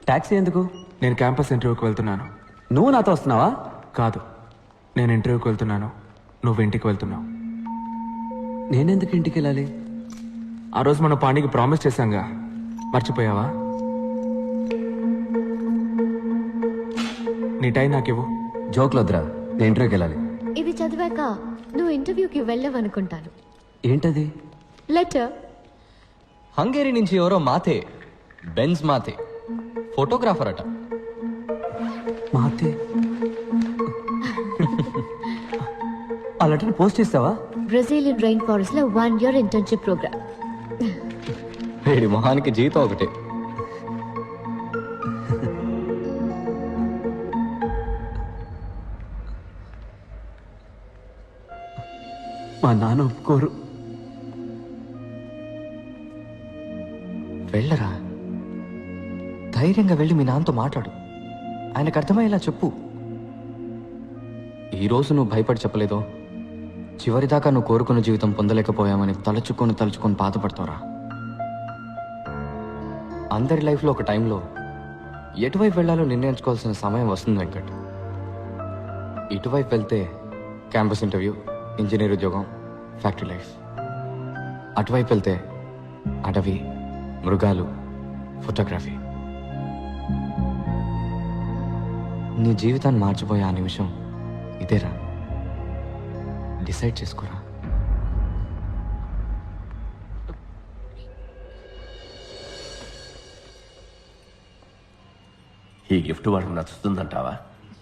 Taxi ఎందుకు? నేను campus ఇంటర్వ్యూకి వెళ్తున్నాను. నువ్వు నాతో వస్తున్నావా? కాదు, నేను ఇంటర్వ్యూకి వెళ్తున్నాను, నువ్వు ఇంటికి వెళ్తున్నావు. నేనెందుకు ఇంటికి వెళ్ళాలి? ఆ రోజు మనం పాణికి ప్రామిస్ చేశాంగా, మర్చిపోయావా? నీ టైం నాకివ్వు. జోక్లు వద్దురా, నేను ఇంటర్వ్యూకి వెళ్ళాలి. ఇది చదివాక నువ్వు ఇంటర్వ్యూకి వెళ్ళవనుకుంటాను. ఏంటది? లెటర్. హంగేరీ నుంచి ఎవరో మాతే, బెన్స్ మాతే, ఫోటోగ్రాఫర్ అట. మాతే ఆ లెటర్ పోస్ట్ చేస్తావా? బ్రెజిలియన్ రైన్ ఫారెస్ట్ లో 1 year ఇంటర్న్షిప్ ప్రోగ్రామ్. వీడి మొహానికి జీతం ఒకటే. మా నాన్న ఒప్పుకోరు. వెళ్ళరా, ధైర్యంగా వెళ్ళి మీ నాన్నతో మాట్లాడు. ఆయనకు అర్థమయ్యేలా చెప్పు. ఈరోజు నువ్వు భయపడి చెప్పలేదో, చివరిదాకా నువ్వు కోరుకున్న జీవితం పొందలేకపోయామని తలుచుకొని బాధపడతావురా. అందరి లైఫ్లో ఒక టైంలో ఎటువైపు వెళ్ళాలో నిర్ణయించుకోవాల్సిన సమయం వస్తుంది వెంకట్. ఇటువైపు వెళ్తే క్యాంపస్ ఇంటర్వ్యూ, ఇంజనీర్ ఉద్యోగం, ఫ్యాక్టరీ లైఫ్. అటువైపు వెళ్తే అడవి, మృగాలు, ఫోటోగ్రఫీ. నీ జీవితాన్ని మార్చిపోయే ఆ నిమిషం ఇదేరా. డిసైడ్ చేసుకోరా. ఈ గిఫ్ట్ వాడికి నచ్చుతుందంటావా?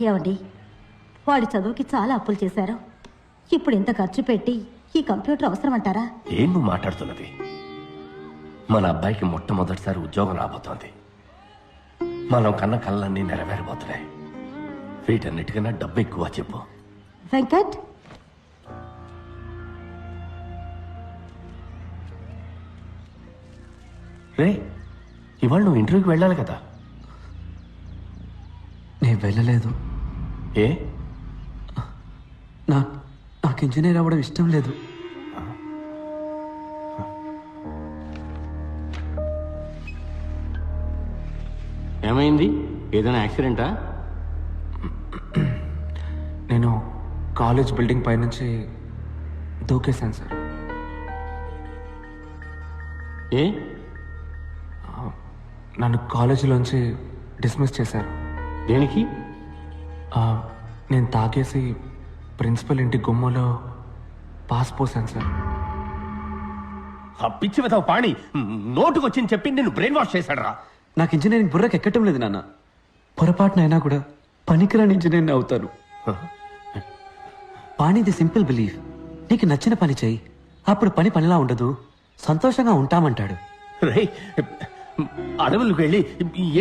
ఏమండి, వాడి చదువుకి చాలా అప్పులు చేశారు. ఇప్పుడు ఇంత ఖర్చు పెట్టి ఈ కంప్యూటర్ అవసరం అంటారా? ఏం నువ్వు మాట్లాడుతున్నది? మన అబ్బాయికి మొట్టమొదటిసారి ఉద్యోగం రాబోతోంది. మనం కన్న కళ్ళన్నీ నెరవేరబోతున్నాయి. వీటన్నిటికన్నా డబ్బు ఎక్కువ చెప్పు. వెంకట్, రే, ఇవాళ నువ్వు ఇంటర్వ్యూకి వెళ్ళాలి కదా? నేను వెళ్ళలేదు. ఏ? నాకు ఇంజనీర్ అవ్వడం ఇష్టం లేదు. ఏమైంది? ఏదైనా యాక్సిడెంటా? నేను కాలేజ్ బిల్డింగ్ పైనుంచి దూకేశాను సార్. ఏ? నన్ను కాలేజీలోంచి డిస్మిస్ చేశారు. దేనికి? నేను తాగేసి ప్రిన్సిపల్ ఇంటి గుమ్మలో పాస్ పోసాను సార్. ఆ పిచ్చి వెతవ పాణి నోటుకొచ్చింది చెప్పి నిన్ను బ్రెయిన్ వాష్ చేశాడు రా. నాకు ఇంజనీరింగ్ బుర్రకు ఎక్కటం లేదు నాన్న. పొరపాటునైనా కూడా పనికిరాని ఇంజనీర్ని అవుతాను. పాణిది సింపుల్ బిలీఫ్. నీకు నచ్చిన పని చెయ్యి, అప్పుడు పని పనిలా ఉండదు, సంతోషంగా ఉంటామంటాడు. రే, అడవులకు వెళ్ళి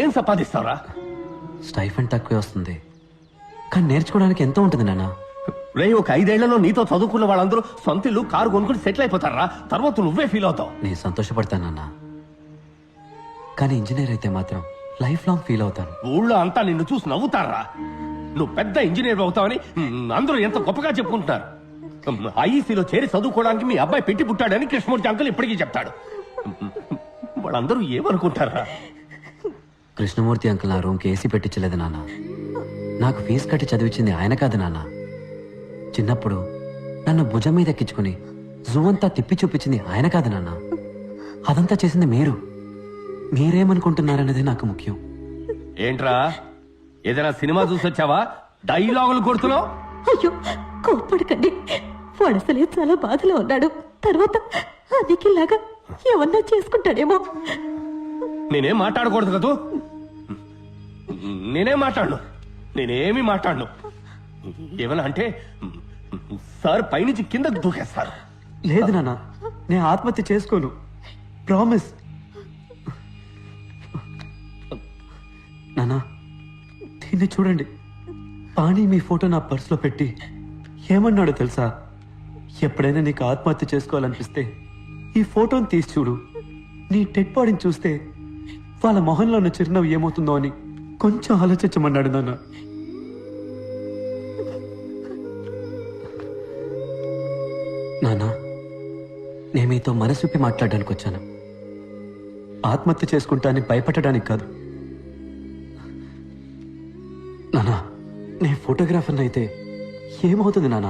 ఏం సంపాదిస్తావురా? స్టైఫండ్ తక్కువే వస్తుంది, కానీ నేర్చుకోవడానికి ఎంతో ఉంటుంది నాన్న. రే, ఒక 5 ఏళ్లలో నీతో చదువుకున్న వాళ్ళందరూ సొంత ఇల్లు, కారు కొనుక్కుని సెటిల్ అయిపోతారా. తర్వాత నువ్వే ఫీల్ అవుతావు. నేను సంతోషపడతానన్నా, కానీ ఇంజనీర్ అయితే మాత్రం లైఫ్ లాంగ్ ఫీల్ అవుతాను. ఊళ్ళో అంతా నిన్ను చూసి నవ్వుతారా. నువ్వు పెద్ద ఇంజనీర్ అవుతావని అందరూ ఎంత గొప్పగా చెప్పుకుంటున్నారు. ఐఈసీలో చేరి చదువుకోవడానికి మీ అబ్బాయి పెట్టి పుట్టాడని కృష్ణమూర్తి అంకుల్ ఇప్పటికీ చెప్తాడు. వాళ్ళందరూ ఏమనుకుంటారా? కృష్ణమూర్తి అంకుల్ నా రూమ్కి ఏసీ పెట్టించలేదు నాన్న. నాకు ఫీజు కట్టి చదివించింది ఆయన కాదు నాన్న. చిన్నప్పుడు నన్ను భుజం మీద ఎక్కించుకుని జూ అంతా తిప్పి చూపించింది ఆయన కాదు నాన్న. అదంతా చేసింది మీరు. మీరేమనుకుంటున్నారనేది నాకు ముఖ్యం. ఏంట్రా, ఏదైనా సినిమా చూసి వచ్చావా? డైలాగులు కొడుతున్నావు? అయ్యో, కోప్పడకండి. వాడు అసలే చాలా బాధలో ఉన్నాడు. తర్వాత అదికిలాగా ఏమన్నా చేసుకుంటాడేమో. నేనేం మాట్లాడకూడదు కదూ. నేనేం మాట్లాడను, నేనేమి మాట్లాడను. ఏమన్నా అంటే సార్ పైనుంచి కిందకు దూకేస్తారు. లేదు నాన్న, నేను ఆత్మహత్య చేసుకోను, ప్రామిస్. నాన్న, దీన్ని చూడండి. పాణి మీ ఫోటో నా పర్సులో పెట్టి ఏమన్నాడో తెలుసా? ఎప్పుడైనా నీకు ఆత్మహత్య చేసుకోవాలనిపిస్తే ఈ ఫోటోని తీసి చూడు. నీ డెడ్ బాడీని చూస్తే వాళ్ళ మొహంలో ఉన్న చిరునవ్వు ఏమవుతుందో అని కొంచెం ఆలోచించమన్నాడు నాన్న. నాన్న, నేను మీతో మనసుప్పి మాట్లాడడానికి వచ్చాను. ఆత్మహత్య చేసుకుంటానని భయపడడానికి కాదు. నేను ఫోటోగ్రాఫర్ని అయితే ఏమవుతుంది నాన్న?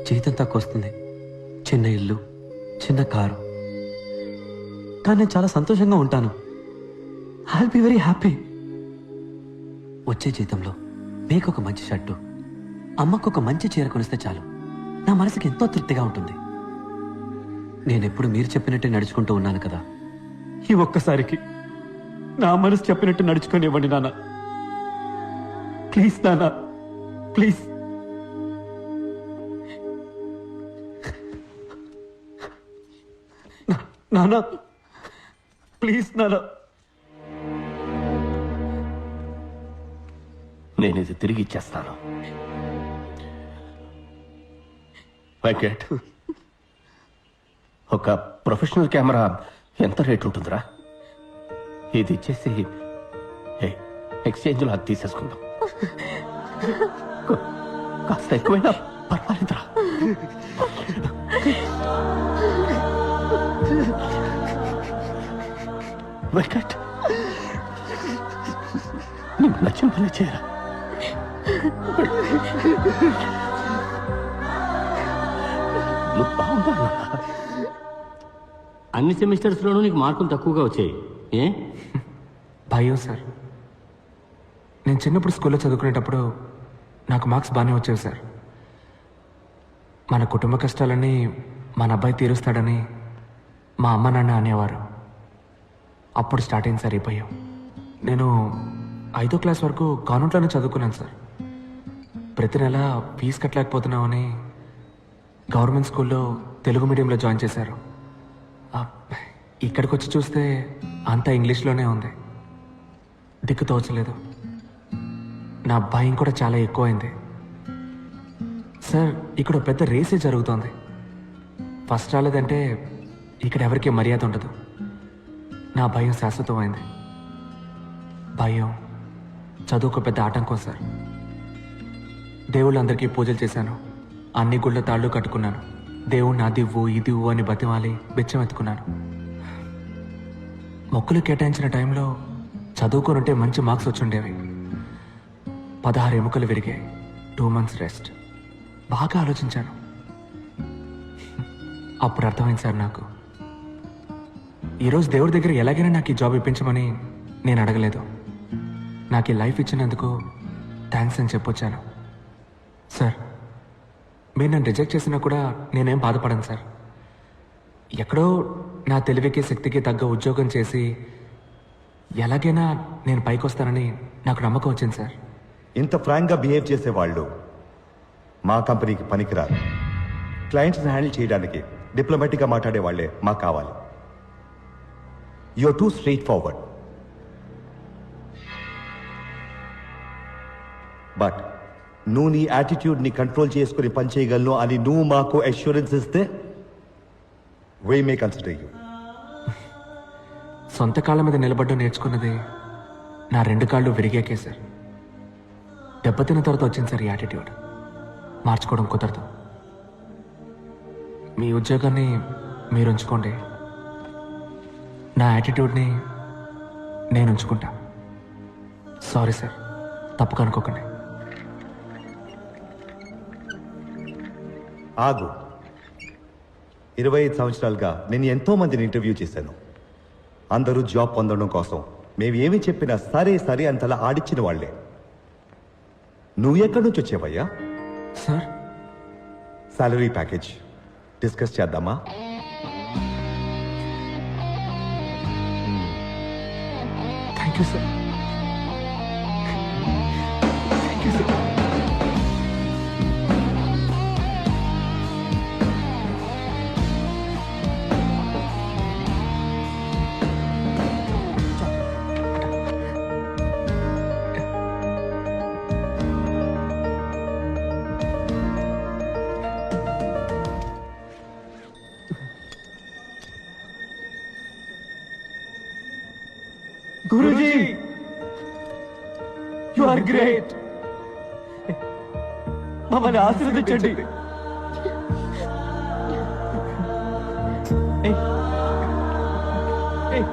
జీతం తక్కువ వస్తుంది, చిన్న ఇల్లు, చిన్న కారు, కానీ నేను చాలా సంతోషంగా ఉంటాను. I will be very happy. వచ్చే జీతంలో మీకు ఒక మంచి షర్టు, అమ్మకు ఒక మంచి చీర కొనిస్తే చాలు నా మనసుకి ఎంతో తృప్తిగా ఉంటుంది. నేనెప్పుడు మీరు చెప్పినట్టే నడుచుకుంటూ ఉన్నాను కదా, ఈ ఒక్కసారికి నా మనసు చెప్పినట్టు నడుచుకోనివ్వండి నాన్న. ప్లీజ్ నాన్న, ప్లీజ్. నాన్న ప్లీజ్ నాన్న. నేను ఇది తిరిగి ఇచ్చేస్తాను. వెంకట్, ఒక ప్రొఫెషనల్ కెమెరా ఎంత రేట్ ఉంటుందిరా? ఇది ఇచ్చేసి ఎక్స్చేంజ్లో అది తీసేసుకుందాం. కాస్త ఎక్కువైనా పర్వాలేదురా. వెంకట్, నీకు నచ్చిన పని చేయరా. నువ్వు బాగుందా? అన్ని సెమిస్టర్స్లోనూ నీకు మార్కులు తక్కువగా వచ్చాయి. ఏ? భయం సార్. నేను చిన్నప్పుడు స్కూల్లో చదువుకునేటప్పుడు నాకు మార్క్స్ బాగానే వచ్చేవి సార్. మన కుటుంబ కష్టాలన్నీ మన అబ్బాయి తీరుస్తాడని మా అమ్మ నాన్న అనేవారు. అప్పుడు స్టార్ట్ అయింది సార్ ఈ భయం. నేను 5వ క్లాస్ వరకు కాన్వెంట్లోనే చదువుకున్నాను సార్. ప్రతి నెల ఫీజు కట్టలేకపోతున్నామని గవర్నమెంట్ స్కూల్లో తెలుగు మీడియంలో జాయిన్ చేశారు. ఇక్కడికి వచ్చి చూస్తే అంతా ఇంగ్లీష్లోనే ఉంది. దిక్కు తోచలేదు. నా భయం కూడా చాలా ఎక్కువైంది సార్. ఇక్కడ పెద్ద రేసే జరుగుతోంది. ఫస్ట్ రాలేదంటే ఇక్కడ ఎవరికీ మర్యాద ఉండదు. నా భయం శాశ్వతమైంది. భయం చదువుకు పెద్ద ఆటంకం సార్. దేవుళ్ళందరికీ పూజలు చేశాను, అన్ని గుళ్ళ తాళ్ళు కట్టుకున్నాను. దేవుణ్ణి అదివ్వు ఇదివ్వు అని బతిమాలి బిచ్చం ఎత్తుకున్నాను. మొక్కులు కేటాయించిన టైంలో చదువుకోనుంటే మంచి మార్క్స్ వచ్చుండేవి. 16 ఎముకలు విరిగాయి, 2 months రెస్ట్. బాగా ఆలోచించాను. అప్పుడు అర్థమైంది సార్ నాకు, ఈరోజు దేవుడి దగ్గర ఎలాగైనా నాకు ఈ జాబ్ ఇప్పించమని నేను అడగలేదు. నాకు ఈ లైఫ్ ఇచ్చినందుకు థ్యాంక్స్ అని చెప్పొచ్చాను. సార్, మీరు నన్ను రిజెక్ట్ చేసినా కూడా నేనేం బాధపడను సార్. ఎక్కడో నా తెలివికి శక్తికి తగ్గ ఉద్యోగం చేసి ఎలాగైనా నేను పైకి వస్తానని నాకు నమ్మకం వచ్చింది సార్. ఇంత ఫ్రాంక్గా బిహేవ్ చేసేవాళ్ళు మా కంపెనీకి పనికిరారు. క్లయింట్స్ని హ్యాండిల్ చేయడానికి డిప్లొమాటిక్గా మాట్లాడే వాళ్ళే మాకు కావాలి. You're too straight forward. But నువ్వు నీ యాటిట్యూడ్ని కంట్రోల్ చేసుకుని పనిచేయగలను అని నువ్వు మాకు అష్యూరెన్స్ ఇస్తే వీ మే కన్సిడర్ యూ. సొంత కాళ్ళ మీద నిలబడ్డం నేర్చుకున్నది నా 2 కాళ్ళు విరిగాకే సార్. దెబ్బతిన్న తర్వాత వచ్చింది సార్ ఈ యాటిట్యూడ్. మార్చుకోవడం కుదరదు. మీ ఉద్యోగాన్ని మీరు ఉంచుకోండి, నా యాటిట్యూడ్ని నేను ఉంచుకుంటా. సారీ సార్, తప్పుగా అనుకోకండి. ఆగు. 25 సంవత్సరాలుగా నేను ఎంతో మందిని ఇంటర్వ్యూ చేశాను. అందరూ జాబ్ పొందడం కోసం మేము ఏమి చెప్పినా సరే సరే అంతలా ఆడిచ్చిన వాళ్లే. నువ్వు ఎక్కడి నుంచి వచ్చావయ్యా? సార్, సాలరీ ప్యాకేజ్ డిస్కస్ చేద్దామా? Thank you sir. Thank you sir. Guruji, you are great. మమ్మల్ని ఆశీర్వదించండి. ఏయ్, ఏయ్.